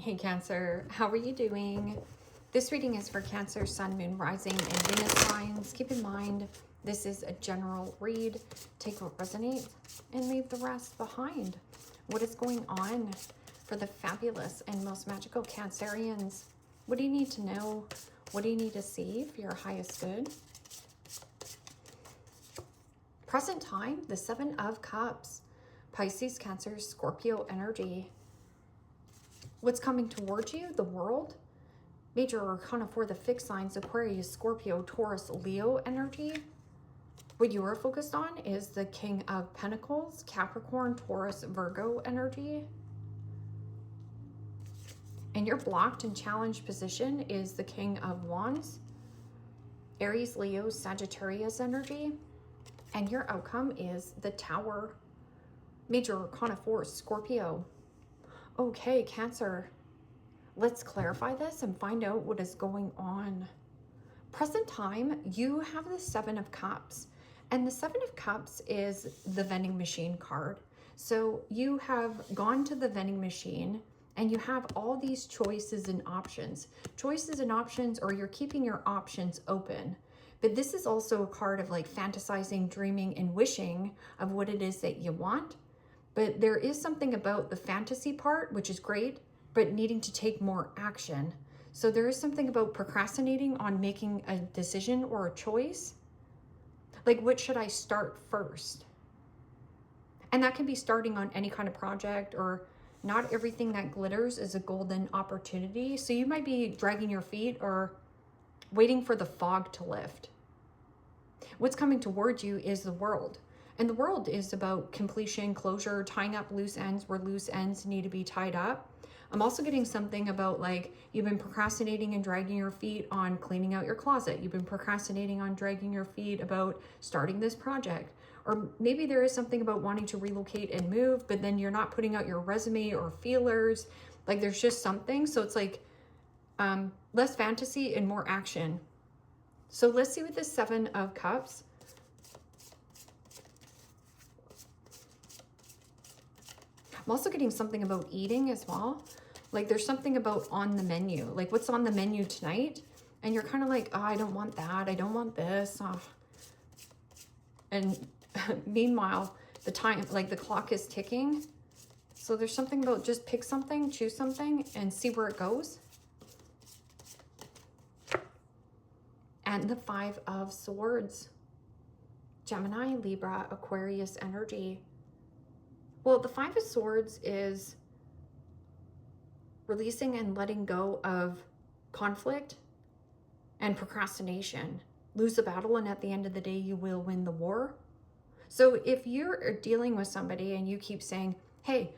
Hey Cancer, how are you doing? This reading is for Cancer, Sun, Moon, Rising, and Venus signs. Keep in mind, this is a general read. Take what resonates and leave the rest behind. What is going on for the fabulous and most magical Cancerians? What do you need to know? What do you need to see for your highest good? Present time, the Seven of Cups. Pisces, Cancer, Scorpio energy. What's coming towards you? The World. Major Arcana for the fixed signs, Aquarius, Scorpio, Taurus, Leo energy. What you are focused on is the King of Pentacles, Capricorn, Taurus, Virgo energy. And your blocked and challenged position is the King of Wands, Aries, Leo, Sagittarius energy. And your outcome is the Tower. Major Arcana for Scorpio. Okay, Cancer, let's clarify this and find out what is going on. Present time, you have the Seven of Cups, and the Seven of Cups is the vending machine card. So you have gone to the vending machine and you have all these choices and options. Choices and options, or you're keeping your options open. But this is also a card of like fantasizing, dreaming, and wishing of what it is that you want. But there is something about the fantasy part, which is great, but needing to take more action. So there is something about procrastinating on making a decision or a choice. Like, what should I start first? And that can be starting on any kind of project, or not everything that glitters is a golden opportunity. So you might be dragging your feet or waiting for the fog to lift. What's coming towards you is the World. And the World is about completion, closure, tying up loose ends where loose ends need to be tied up. I'm also getting something about like you've been procrastinating and dragging your feet on cleaning out your closet. You've been procrastinating on dragging your feet about starting this project. Or maybe there is something about wanting to relocate and move, but then you're not putting out your resume or feelers. Like there's just something. So it's like less fantasy and more action. So let's see what the Seven of Cups. I'm also getting something about eating as well. Like there's something about on the menu, like what's on the menu tonight. And you're kind of like, oh, I don't want that. I don't want this. Oh. And meanwhile, the time, like the clock is ticking. So there's something about just pick something, choose something, and see where it goes. And the Five of Swords. Gemini, Libra, Aquarius energy. Well, the Five of Swords is releasing and letting go of conflict and procrastination. Lose a battle, and at the end of the day, you will win the war. So if you're dealing with somebody and you keep saying, hey,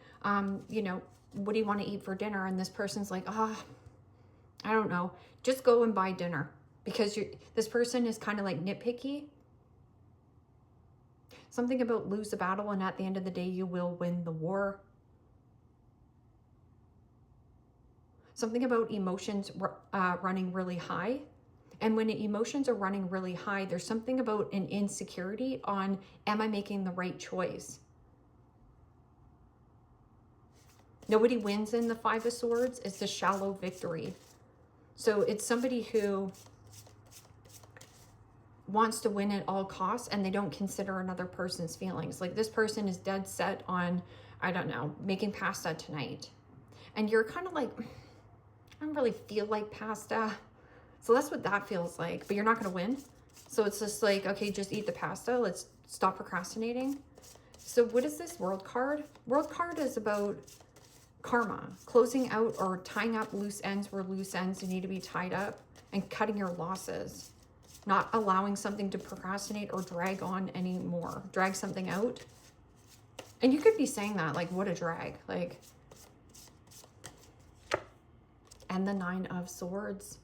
you know, what do you want to eat for dinner? And this person's like, I don't know, just go and buy dinner, because this person is kind of like nitpicky. Something about lose a battle, and at the end of the day, you will win the war. Something about emotions running really high. And when emotions are running really high, there's something about an insecurity on, am I making the right choice? Nobody wins in the Five of Swords. It's a shallow victory. So it's somebody who wants to win at all costs, and they don't consider another person's feelings. Like this person is dead set on, I don't know, making pasta tonight. And you're kind of like, I don't really feel like pasta. So that's what that feels like, but you're not going to win. So it's just like, okay, just eat the pasta. Let's stop procrastinating. So what is this World card? World card is about karma, closing out or tying up loose ends where loose ends need to be tied up, and cutting your losses. Not allowing something to procrastinate or drag on anymore. Drag something out. And you could be saying that, like, what a drag. Like, and the Nine of Swords.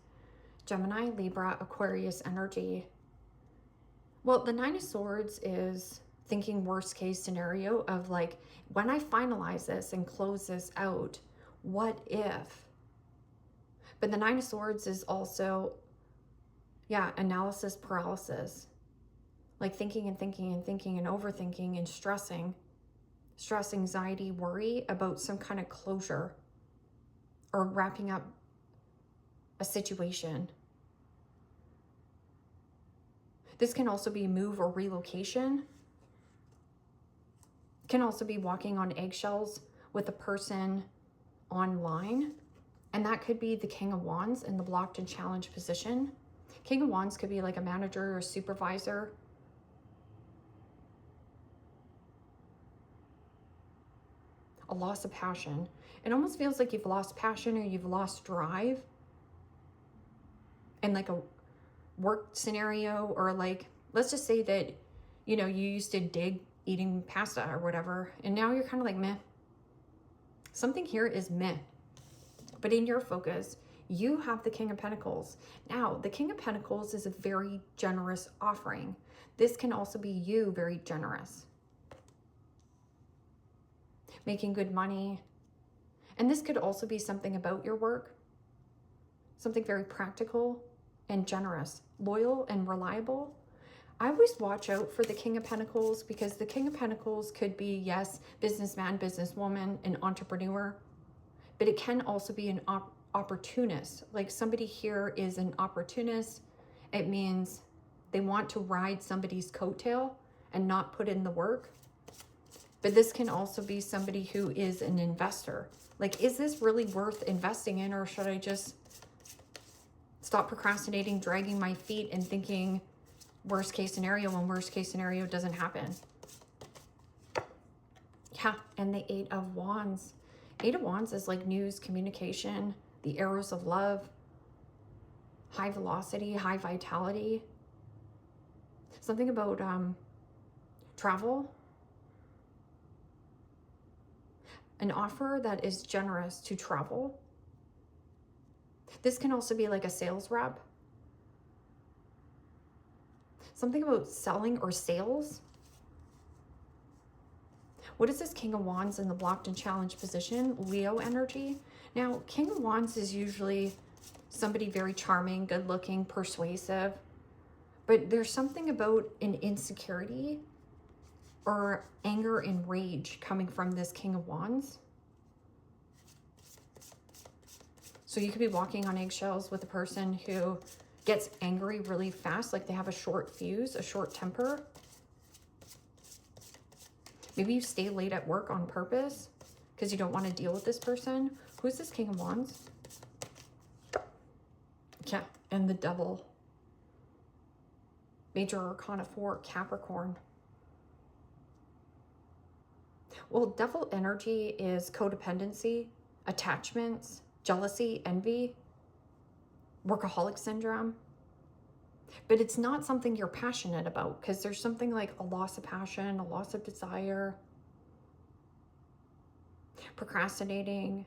Gemini, Libra, Aquarius energy. Well, the Nine of Swords is thinking worst case scenario of like, when I finalize this and close this out, what if? But the Nine of Swords is also, yeah, analysis paralysis. Like thinking and thinking and thinking and overthinking and stressing. Stress, anxiety, worry about some kind of closure or wrapping up a situation. This can also be move or relocation. It can also be walking on eggshells with a person online. And that could be the King of Wands in the blocked and challenged position. King of Wands could be like a manager or a supervisor. A loss of passion. It almost feels like you've lost passion or you've lost drive. And like a work scenario, or like, let's just say that, you know, you used to dig eating pasta or whatever, and now you're kind of like meh. Something here is meh. But in your focus, you have the King of Pentacles. Now, the King of Pentacles is a very generous offering. This can also be you very generous. Making good money. And this could also be something about your work. Something very practical and generous. Loyal and reliable. I always watch out for the King of Pentacles, because the King of Pentacles could be, yes, businessman, businesswoman, an entrepreneur. But it can also be an opportunist. Like somebody here is an opportunist. It means they want to ride somebody's coattail and not put in the work. But this can also be somebody who is an investor. Like, is this really worth investing in, or should I just stop procrastinating, dragging my feet, and thinking worst case scenario when worst case scenario doesn't happen? Yeah, and the Eight of Wands. Eight of Wands is like news, communication, the arrows of love, high velocity, high vitality. Something about travel. An offer that is generous to travel. This can also be like a sales rep. Something about selling or sales. What is this King of Wands in the blocked and challenged position? Leo energy. Now, King of Wands is usually somebody very charming, good looking, persuasive. But there's something about an insecurity or anger and rage coming from this King of Wands. So you could be walking on eggshells with a person who gets angry really fast, like they have a short fuse, a short temper. Maybe you stay late at work on purpose because you don't want to deal with this person. Who's this King of Wands? Yeah, and the Devil. Major Arcana 4, Capricorn. Well, Devil energy is codependency, attachments, jealousy, envy, workaholic syndrome. But it's not something you're passionate about, because there's something like a loss of passion, a loss of desire, procrastinating.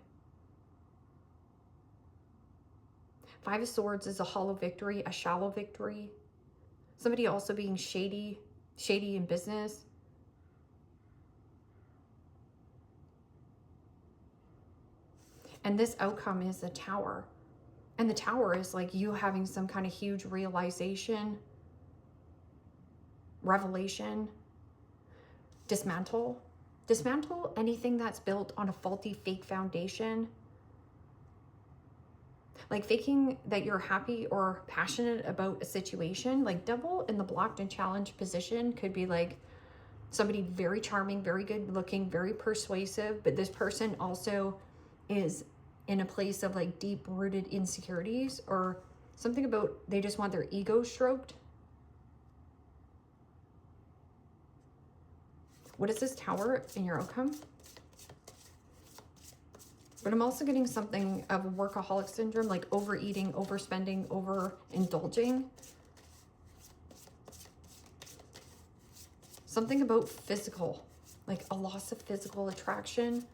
Five of Swords is a hollow victory, a shallow victory. Somebody also being shady in business. And this outcome is the Tower. And the Tower is like you having some kind of huge realization, revelation, dismantle. Dismantle anything that's built on a faulty, fake foundation. Like faking that you're happy or passionate about a situation. Like Devil in the blocked and challenged position could be like somebody very charming, very good looking, very persuasive, but this person also is in a place of like deep rooted insecurities, or something about they just want their ego stroked. What is this Tower in your outcome? But I'm also getting something of a workaholic syndrome, like overeating, overspending, overindulging. Something about physical, like a loss of physical attraction.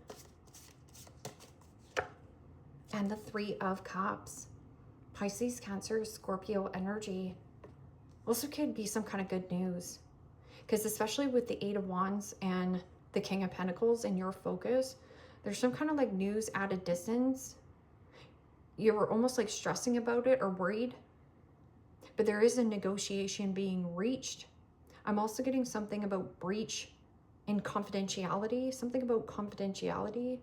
And the Three of Cups. Pisces, Cancer, Scorpio energy. Also could be some kind of good news. Because especially with the Eight of Wands and the King of Pentacles in your focus, there's some kind of like news at a distance. You were almost like stressing about it or worried. But there is a negotiation being reached. I'm also getting something about breach in confidentiality. Something about confidentiality.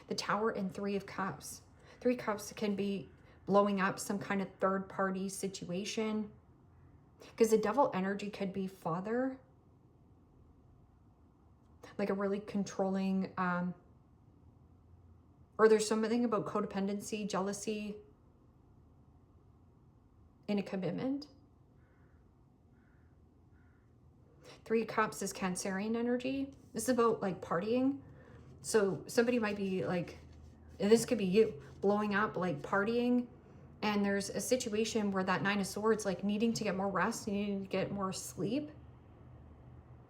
the Tower and Three of Cups. Three Cups can be blowing up some kind of third-party situation, because the Devil energy could be father, like a really controlling, or there's something about codependency, jealousy in a commitment. Three of Cups is Cancerian energy. This is about like partying. So somebody might be like, and this could be you, blowing up, like partying. And there's a situation where that Nine of Swords, like needing to get more rest, needing to get more sleep.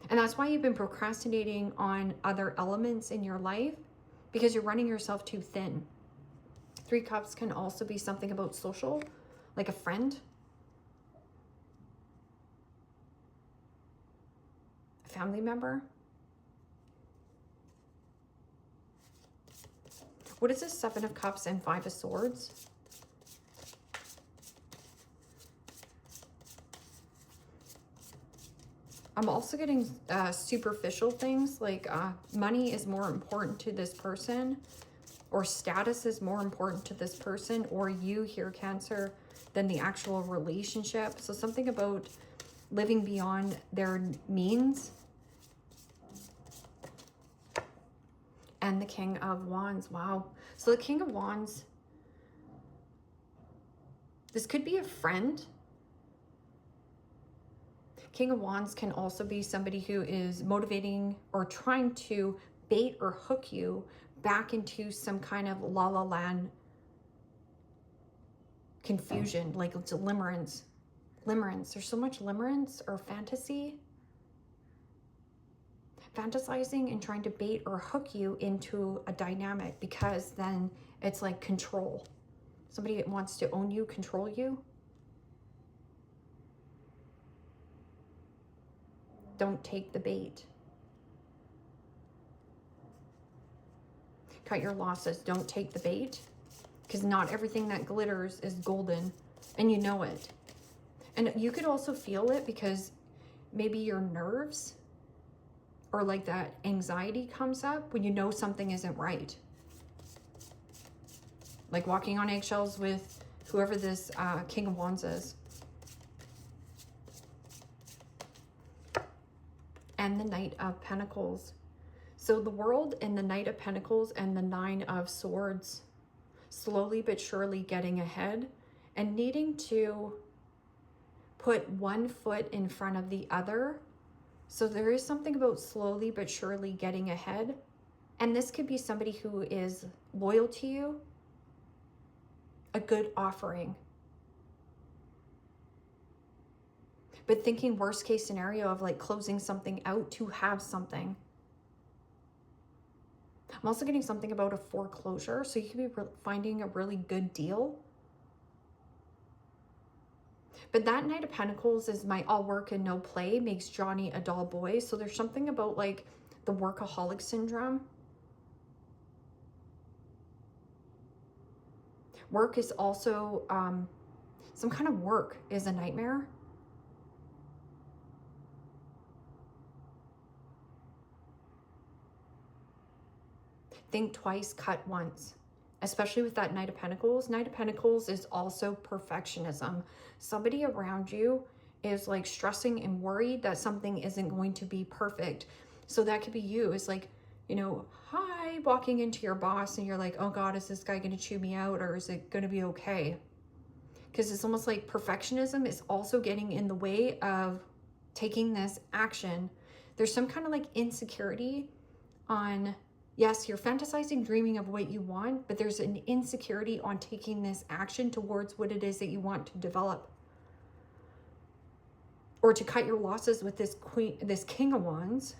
And that's why you've been procrastinating on other elements in your life, because you're running yourself too thin. Three Cups can also be something about social, like a friend, a family member. What is this Seven of Cups and Five of Swords? I'm also getting superficial things, like money is more important to this person, or status is more important to this person, or you here, Cancer, than the actual relationship. So something about living beyond their means. And the King of Wands. Wow. So the King of Wands, this could be a friend. King of Wands can also be somebody who is motivating or trying to bait or hook you back into some kind of la la land confusion, like it's a limerence. Limerence. There's so much limerence or fantasy. Fantasizing and trying to bait or hook you into a dynamic, because then it's like control. Somebody wants to own you, control you. Don't take the bait. Cut your losses. Don't take the bait, because not everything that glitters is golden, and you know it. And you could also feel it, because maybe your nerves or like that anxiety comes up when you know something isn't right. Like walking on eggshells with whoever this King of Wands is. And the Knight of Pentacles. So the World and the Knight of Pentacles and the Nine of Swords, slowly but surely getting ahead and needing to put one foot in front of the other. So there is something about slowly but surely getting ahead. And this could be somebody who is loyal to you, a good offering. But thinking worst case scenario of like closing something out to have something. I'm also getting something about a foreclosure. So you could be finding a really good deal. But that Knight of Pentacles is my all work and no play makes Johnny a dull boy. So there's something about like the workaholic syndrome. Work is also, some kind of work is a nightmare. Think twice, cut once. Especially with that Knight of Pentacles. Knight of Pentacles is also perfectionism. Somebody around you is like stressing and worried that something isn't going to be perfect. So that could be you. It's like, you know, hi, walking into your boss and you're like, oh God, is this guy going to chew me out, or is it going to be okay? Because it's almost like perfectionism is also getting in the way of taking this action. There's some kind of like insecurity on, yes, you're fantasizing, dreaming of what you want, but there's an insecurity on taking this action towards what it is that you want to develop. Or to cut your losses with this King of Wands.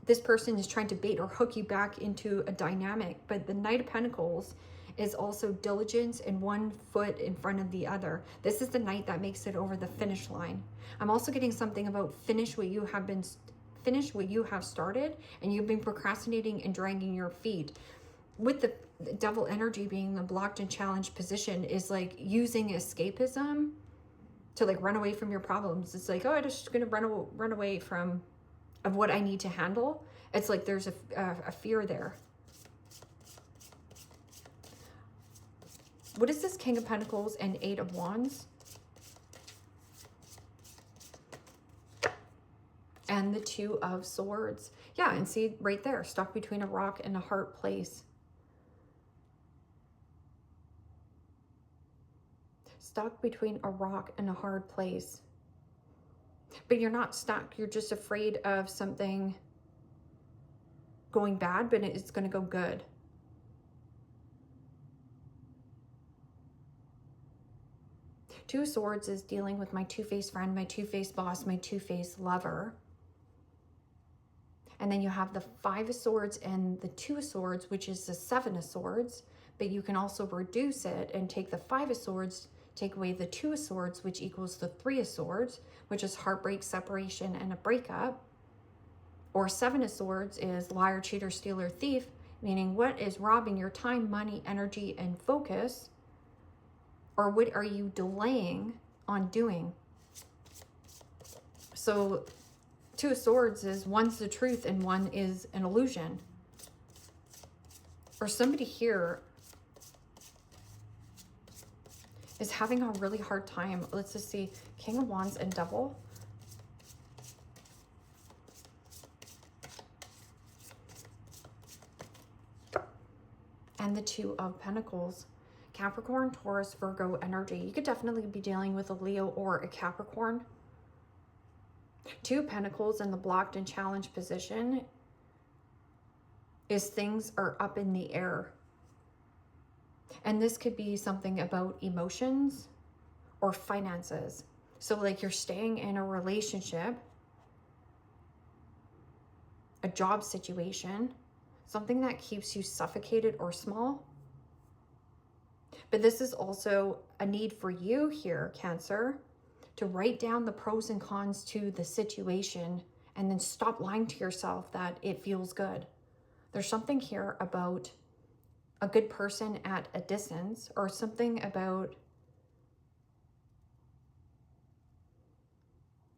This person is trying to bait or hook you back into a dynamic, but the Knight of Pentacles is also diligence and one foot in front of the other. This is the Knight that makes it over the finish line. I'm also getting something about finish what you have started, and you've been procrastinating and dragging your feet. With the Devil energy being the blocked and challenged position is like using escapism to like run away from your problems. It's like, oh, I'm just gonna run away from of what I need to handle. It's like there's a fear there. What is this King of Pentacles and Eight of Wands? And the Two of Swords. Yeah, and see right there, stuck between a rock and a hard place. Stuck between a rock and a hard place. But you're not stuck. You're just afraid of something going bad, but it's going to go good. Two of Swords is dealing with my two-faced friend, my two-faced boss, my two-faced lover. And then you have the Five of Swords and the Two of Swords, which is the Seven of Swords. But you can also reduce it and take the Five of Swords, take away the Two of Swords, which equals the Three of Swords, which is heartbreak, separation, and a breakup. Or Seven of Swords is liar, cheater, stealer, thief, meaning what is robbing your time, money, energy, and focus? Or what are you delaying on doing? So Two of Swords is one's the truth and one is an illusion. Or somebody here is having a really hard time. Let's just see. King of Wands and Devil. And the Two of Pentacles. Capricorn, Taurus, Virgo energy. You could definitely be dealing with a Leo or a Capricorn. Two of Pentacles in the blocked and challenged position is things are up in the air. And this could be something about emotions or finances. So like you're staying in a relationship, a job situation, something that keeps you suffocated or small. But this is also a need for you here, Cancer, to write down the pros and cons to the situation and then stop lying to yourself that it feels good. There's something here about a good person at a distance, or something about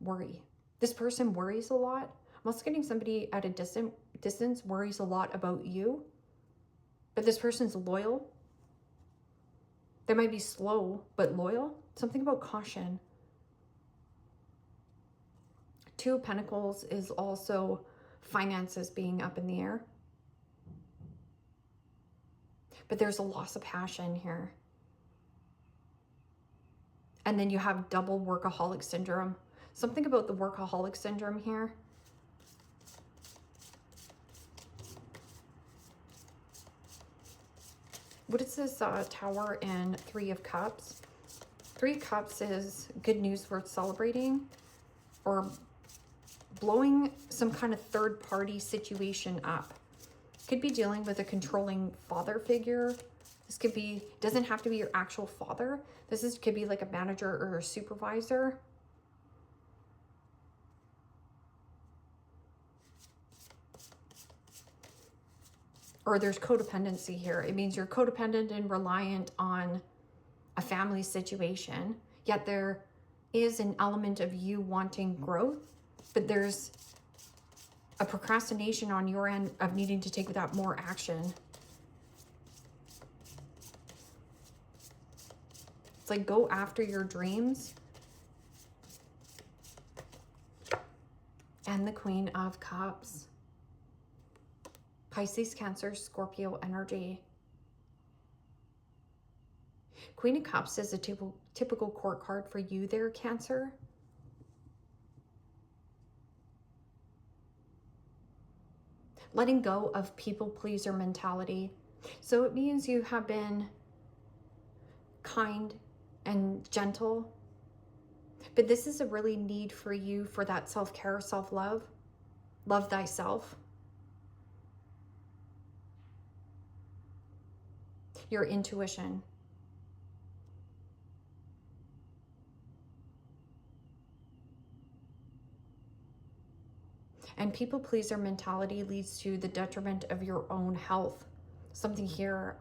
worry. This person worries a lot. I'm also getting somebody at a distance worries a lot about you, but this person's loyal. They might be slow, but loyal. Something about caution. Two of Pentacles is also finances being up in the air. But there's a loss of passion here. And then you have double workaholic syndrome. Something about the workaholic syndrome here. What is this Tower and Three of Cups? Three of Cups is good news worth celebrating, or blowing some kind of third-party situation up. Could be dealing with a controlling father figure. This could be, doesn't have to be your actual father. Could be like a manager or a supervisor. Or there's codependency here. It means you're codependent and reliant on a family situation, yet there is an element of you wanting growth, but there's a procrastination on your end of needing to take that more action. It's like go after your dreams. And the Queen of Cups. Pisces, Cancer, Scorpio energy. Queen of Cups is a typical court card for you there, Cancer. Letting go of people pleaser mentality. So it means you have been kind and gentle, but this is a really need for you for that self-care, self-love. Love thyself. Your intuition. And people pleaser mentality leads to the detriment of your own health. Something here,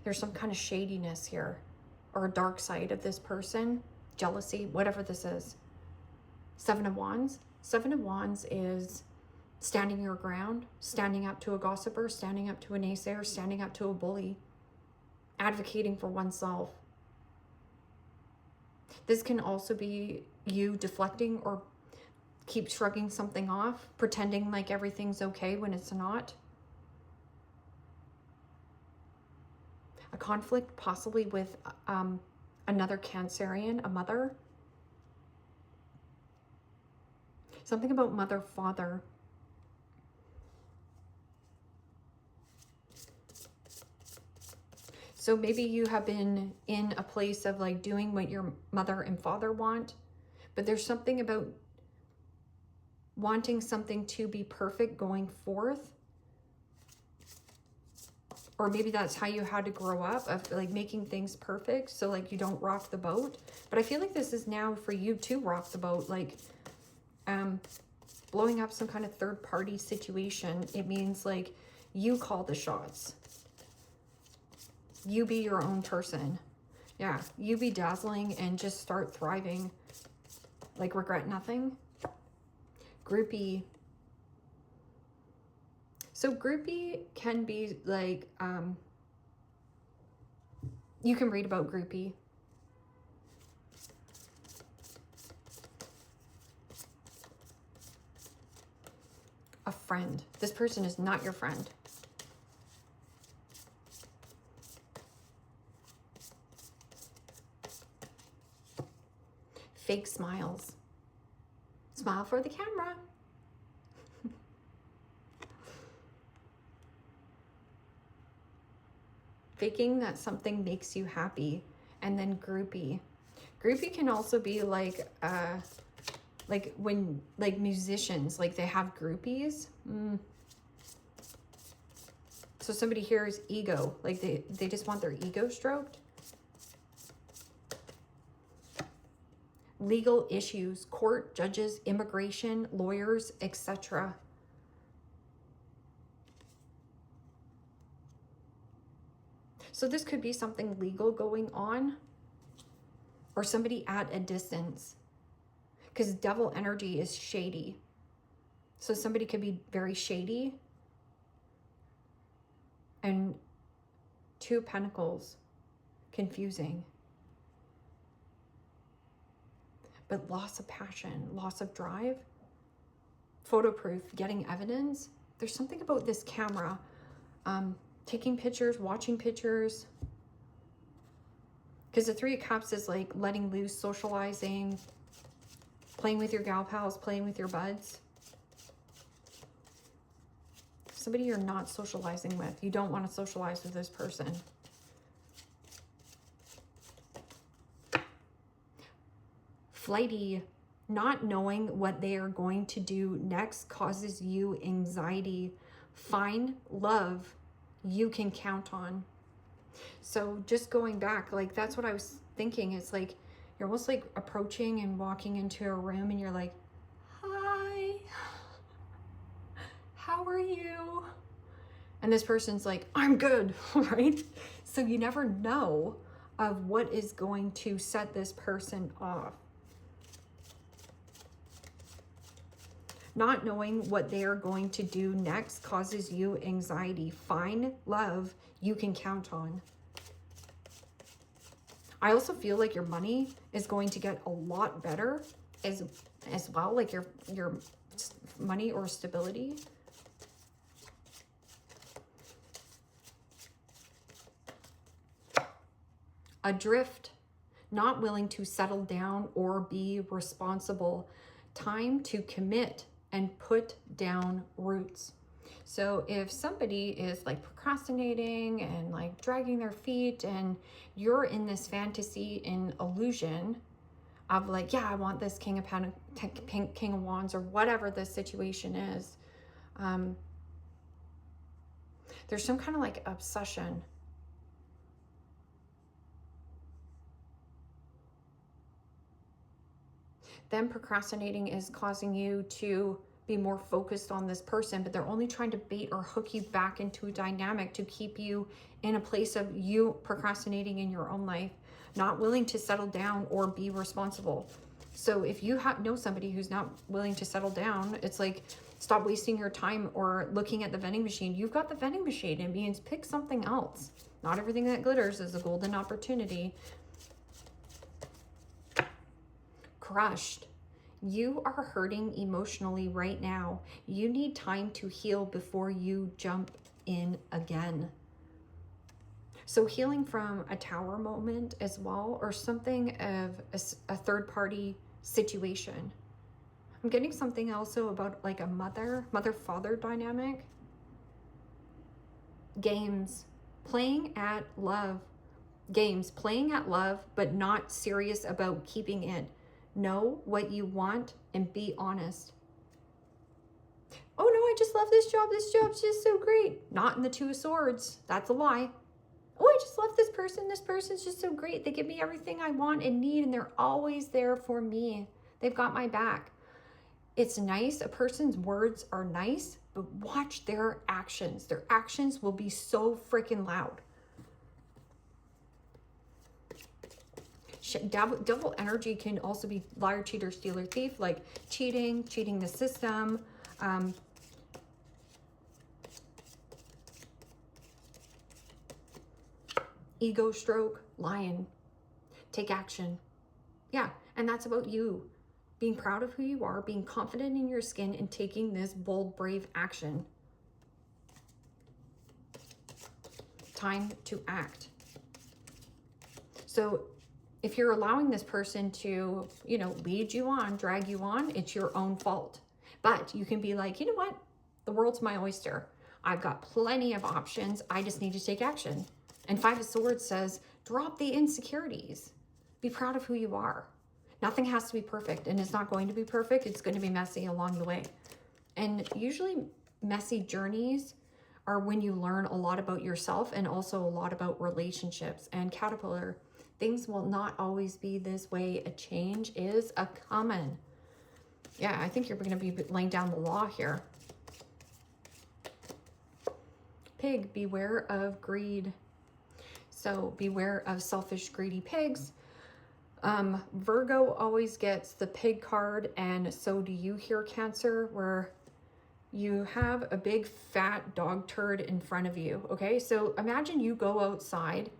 there's some kind of shadiness here, or a dark side of this person, jealousy, whatever this is. Seven of Wands. Seven of Wands is standing your ground, standing up to a gossiper, standing up to a naysayer, standing up to a bully, advocating for oneself. This can also be you deflecting or keep shrugging something off, pretending like everything's okay when it's not. A conflict possibly with another Cancerian, a mother. Something about mother, father. So maybe you have been in a place of like doing what your mother and father want, but there's something about wanting something to be perfect going forth. Or maybe that's how you had to grow up, of like making things perfect so like you don't rock the boat. But I feel like this is now for you to rock the boat, like blowing up some kind of third party situation. It means like you call the shots. You be your own person. Yeah, you be dazzling and just start thriving. Like regret nothing. Groupie. So groupie can be like, you can read about groupie. A friend. This person is not your friend. Fake smiles. Smile for the camera. Faking that something makes you happy. And then groupie. Groupie can also be like when like musicians, like they have groupies. So somebody here is ego, like they just want their ego stroked. Legal issues, court, judges, immigration, lawyers, etc. So this could be something legal going on, or somebody at a distance, because devil energy is shady. So somebody could be very shady. And Two of Pentacles, confusing. But loss of passion, loss of drive, photo proof, getting evidence. There's something about this camera, taking pictures, watching pictures. Because the Three of Cups is like letting loose, socializing, playing with your gal pals, playing with your buds. Somebody you're not socializing with. You don't want to socialize with this person. Flighty, not knowing what they are going to do next causes you anxiety. Find love you can count on. So just going back, like that's what I was thinking. It's like you're almost like approaching and walking into a room and you're like, hi, how are you? And this person's like, I'm good, right? So you never know of what is going to set this person off. Not knowing what they are going to do next causes you anxiety. Find love you can count on. I also feel like your money is going to get a lot better as well, like your money or stability. Adrift, not willing to settle down or be responsible. Time to commit and put down roots. So if somebody is like procrastinating and like dragging their feet and you're in this fantasy and illusion of like, yeah, I want this King of Wands or whatever the situation is, there's some kind of like obsession. Then procrastinating is causing you to be more focused on this person, but they're only trying to bait or hook you back into a dynamic to keep you in a place of you procrastinating in your own life, not willing to settle down or be responsible. So if you know somebody who's not willing to settle down, it's like Stop wasting your time or looking at the vending machine. You've got the vending machine. It means pick something else. Not everything that glitters is a golden opportunity. Crushed. You are hurting emotionally right now. You need time to heal before you jump in again. So healing from a tower moment as well, or something of a third-party situation. I'm getting something also about like a mother-father dynamic. Games, playing at love. Games, playing at love, but not serious about keeping it. Know what you want and be honest. Oh no, I just love this job. This job's just so great. Not in the Two of Swords. That's a lie. Oh, I just love this person. This person's just so great. They give me everything I want and need, and they're always there for me. They've got my back. It's nice. A person's words are nice, but watch their actions. Their actions will be so freaking loud. Devil energy can also be liar, cheater, stealer, thief, like cheating the system. Ego stroke, lion, take action. Yeah, and that's about you. Being proud of who you are, being confident in your skin, and taking this bold, brave action. Time to act. So if you're allowing this person to, you know, lead you on, drag you on, it's your own fault. But you can be like, you know what? The world's my oyster. I've got plenty of options. I just need to take action. And Five of Swords says, drop the insecurities. Be proud of who you are. Nothing has to be perfect, and it's not going to be perfect. It's going to be messy along the way. And usually messy journeys are when you learn a lot about yourself and also a lot about relationships. And Caterpillar, things will not always be this way. A change is a coming. Yeah, I think you're going to be laying down the law here. Pig, beware of greed. So beware of selfish, greedy pigs. Virgo always gets the pig card, and so do you here, Cancer, where you have a big fat dog turd in front of you. Okay, so imagine you go outside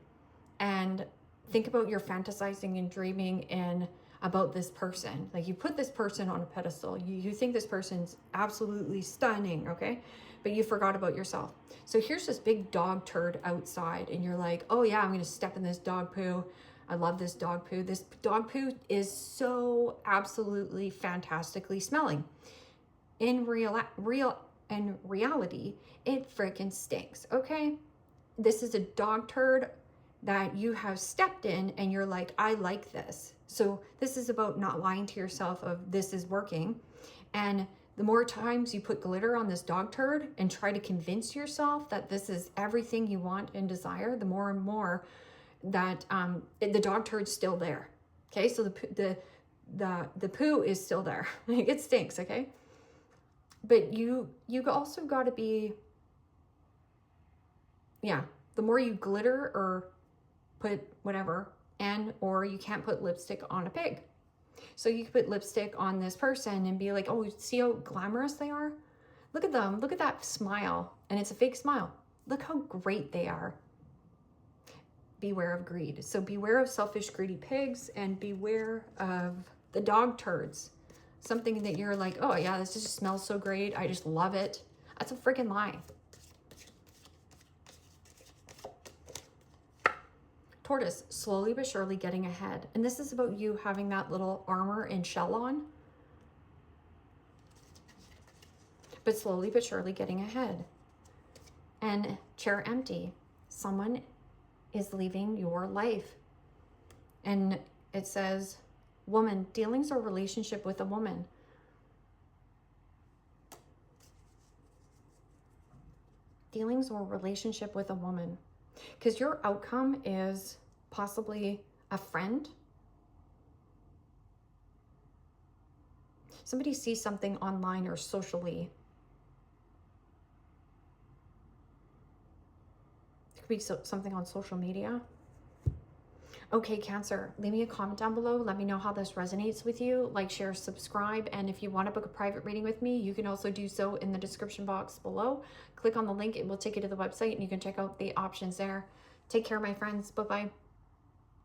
and think about your fantasizing and dreaming and about this person. Like, you put this person on a pedestal. You think this person's absolutely stunning, okay? But you forgot about yourself. So here's this big dog turd outside, and you're like, oh yeah, I'm gonna step in this dog poo. I love this dog poo. This dog poo is so absolutely fantastically smelling. In reality, it freaking stinks, okay? This is a dog turd that you have stepped in, and you're like, I like this. So this is about not lying to yourself of this is working. And the more times you put glitter on this dog turd and try to convince yourself that this is everything you want and desire, the more and more that the dog turd's still there. Okay, so the poo is still there. It stinks, okay? But you also got to be, yeah, the more you glitter or put whatever, and or you can't put lipstick on a pig. So you could put lipstick on this person and be like, oh, see how glamorous they are? Look at them. Look at that smile. And it's a fake smile. Look how great they are. Beware of greed. So beware of selfish, greedy pigs, and beware of the dog turds. Something that you're like, oh yeah, this just smells so great. I just love it. That's a freaking lie. Tortoise, slowly but surely getting ahead. And this is about you having that little armor and shell on, but slowly but surely getting ahead. And chair empty. Someone is leaving your life. And it says, woman, dealings or relationship with a woman. Dealings or relationship with a woman. Because your outcome is possibly a friend. Somebody sees something online or socially. It could be something on social media. Okay, Cancer, leave me a comment down below. Let me know how this resonates with you. Like, share, subscribe. And if you want to book a private reading with me, you can also do so in the description box below. Click on the link. It will take you to the website and you can check out the options there. Take care, my friends. Bye-bye.